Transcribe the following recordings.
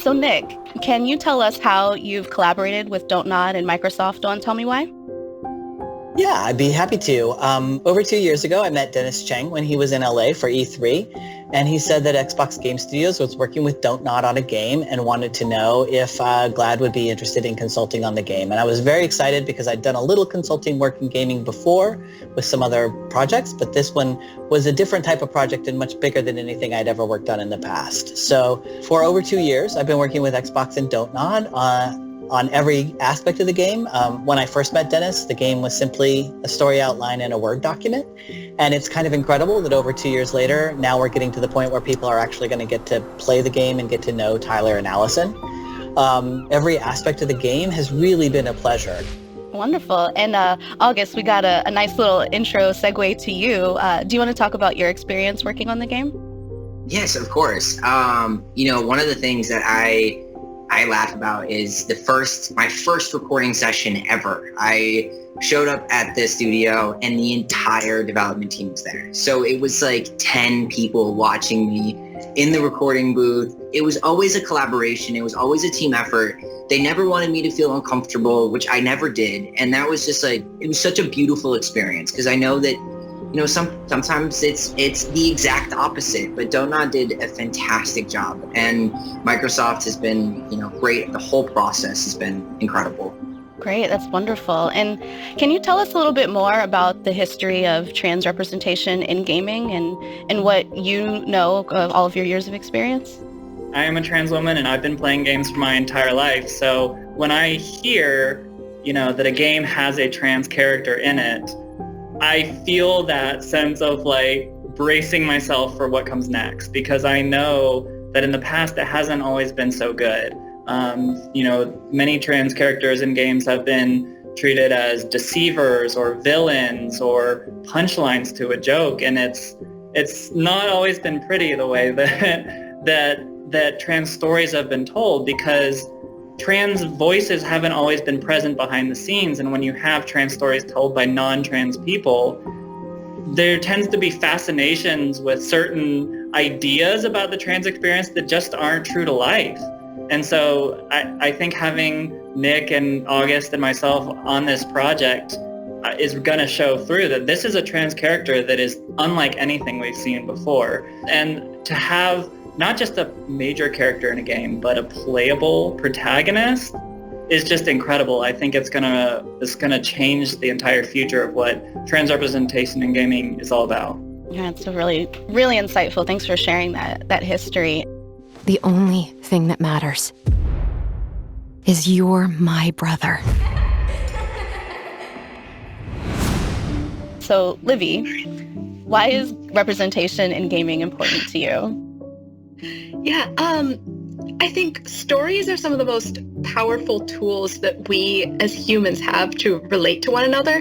So Nick, can you tell us how you've collaborated with Don't Nod and Microsoft on Tell Me Why? Yeah, I'd be happy to. Over 2 years ago, I met Dennis Cheng when he was in LA for E3, and he said that Xbox Game Studios was working with Don't Nod on a game and wanted to know if GLAD would be interested in consulting on the game. And I was very excited because I'd done a little consulting work in gaming before with some other projects, but this one was a different type of project and much bigger than anything I'd ever worked on in the past. So for over 2 years, I've been working with Xbox and Don't Nod on every aspect of the game. When I first met Dennis, the game was simply a story outline in a Word document. And it's kind of incredible that over 2 years later, now we're getting to the point where people are actually going to get to play the game and get to know Tyler and Alyson. Every aspect of the game has really been a pleasure. Wonderful. And August, we got a nice little intro segue to you. Do you want to talk about your experience working on the game? Yes, of course. One of the things that I laugh about is my first recording session ever. I showed up at the studio and the entire development team was there. So it was like 10 people watching me in the recording booth. It was always a collaboration. It was always a team effort. They never wanted me to feel uncomfortable, which I never did. And that was just it was such a beautiful experience because I know that sometimes it's the exact opposite, but Don't Nod did a fantastic job, and Microsoft has been, great. The whole process has been incredible. Great, that's wonderful. And can you tell us a little bit more about the history of trans representation in gaming and what you know of all of your years of experience? I am a trans woman and I've been playing games for my entire life. So when I hear, that a game has a trans character in it, I feel that sense of bracing myself for what comes next, because I know that in the past it hasn't always been so good. Many trans characters in games have been treated as deceivers or villains or punchlines to a joke, and it's not always been pretty the way that trans stories have been told, because trans voices haven't always been present behind the scenes. And when you have trans stories told by non-trans people, there tends to be fascinations with certain ideas about the trans experience that just aren't true to life. And so I think having Nick and August and myself on this project is going to show through that this is a trans character that is unlike anything we've seen before. And to have not just a major character in a game, but a playable protagonist is just incredible. I think it's gonna change the entire future of what trans representation in gaming is all about. Yeah, it's really, really insightful. Thanks for sharing that history. The only thing that matters is you're my brother. So, Livy, why is representation in gaming important to you? Yeah, I think stories are some of the most powerful tools that we as humans have to relate to one another.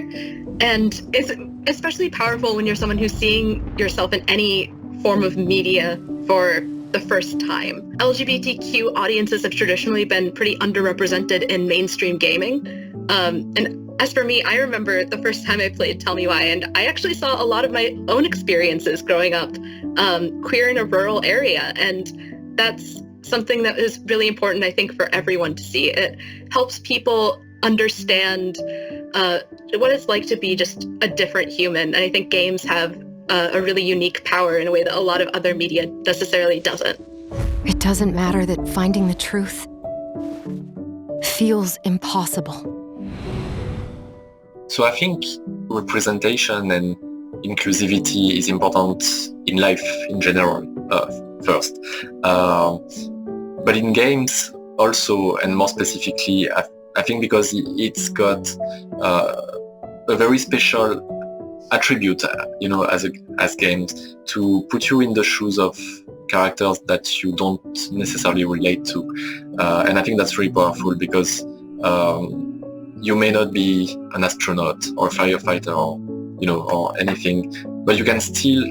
And it's especially powerful when you're someone who's seeing yourself in any form of media for the first time. LGBTQ audiences have traditionally been pretty underrepresented in mainstream gaming. And as for me, I remember the first time I played Tell Me Why, and I actually saw a lot of my own experiences growing up queer in a rural area. And that's something that is really important, I think, for everyone to see. It helps people understand what it's like to be just a different human. And I think games have a really unique power in a way that a lot of other media necessarily doesn't. It doesn't matter that finding the truth feels impossible. So I think representation and inclusivity is important in life in general, first. But in games also, and more specifically, I think because it's got a very special attribute, as games, to put you in the shoes of characters that you don't necessarily relate to. And I think that's really powerful because you may not be an astronaut or a firefighter or anything, but you can still,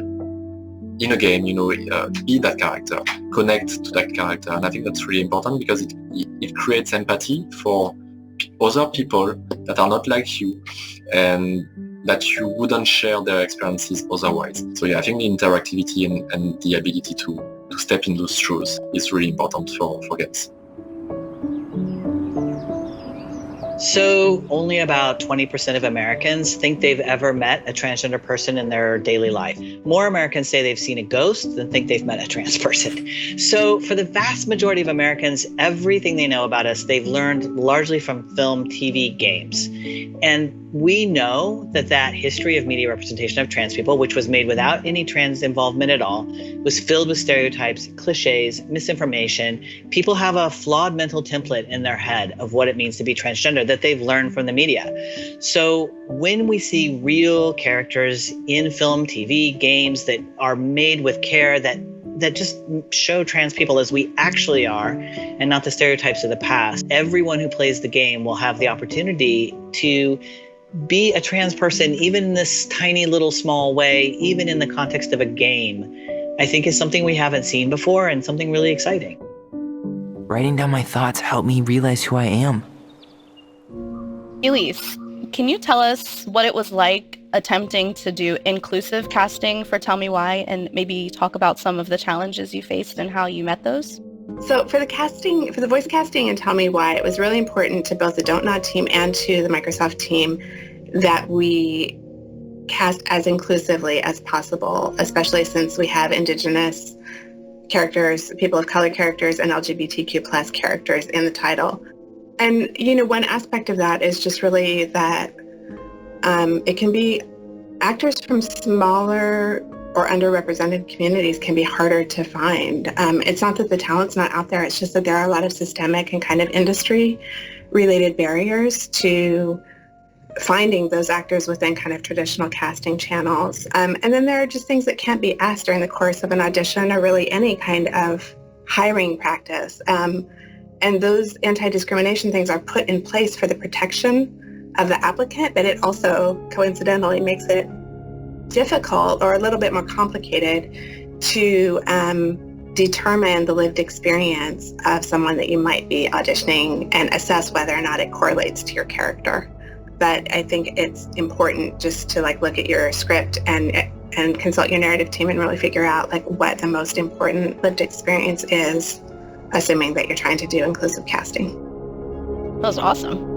in a game, be that character, connect to that character. And I think that's really important because it creates empathy for other people that are not like you and that you wouldn't share their experiences otherwise. So yeah, I think the interactivity and the ability to step in those shoes is really important for games. So only about 20% of Americans think they've ever met a transgender person in their daily life. More Americans say they've seen a ghost than think they've met a trans person. So for the vast majority of Americans, everything they know about us, they've learned largely from film, TV, games. And we know that history of media representation of trans people, which was made without any trans involvement at all, was filled with stereotypes, cliches, misinformation. People have a flawed mental template in their head of what it means to be transgender that they've learned from the media. So when we see real characters in film, TV, games that are made with care, that just show trans people as we actually are and not the stereotypes of the past, everyone who plays the game will have the opportunity to be a trans person, even in this tiny little small way, even in the context of a game, I think is something we haven't seen before and something really exciting. Writing down my thoughts helped me realize who I am. Elise, can you tell us what it was like attempting to do inclusive casting for Tell Me Why, and maybe talk about some of the challenges you faced and how you met those? So for the voice casting in Tell Me Why, it was really important to both the Don't Nod team and to the Microsoft team that we cast as inclusively as possible, especially since we have Indigenous characters, people of color characters, and LGBTQ plus characters in the title. And, one aspect of that is just really that it can be actors from smaller or underrepresented communities can be harder to find. It's not that the talent's not out there, it's just that there are a lot of systemic and kind of industry-related barriers to finding those actors within kind of traditional casting channels. And then there are just things that can't be asked during the course of an audition or really any kind of hiring practice. And those anti-discrimination things are put in place for the protection of the applicant, but it also coincidentally makes it difficult or a little bit more complicated to determine the lived experience of someone that you might be auditioning and assess whether or not it correlates to your character. But I think it's important just to look at your script and consult your narrative team and really figure out what the most important lived experience is, assuming that you're trying to do inclusive casting. That was awesome.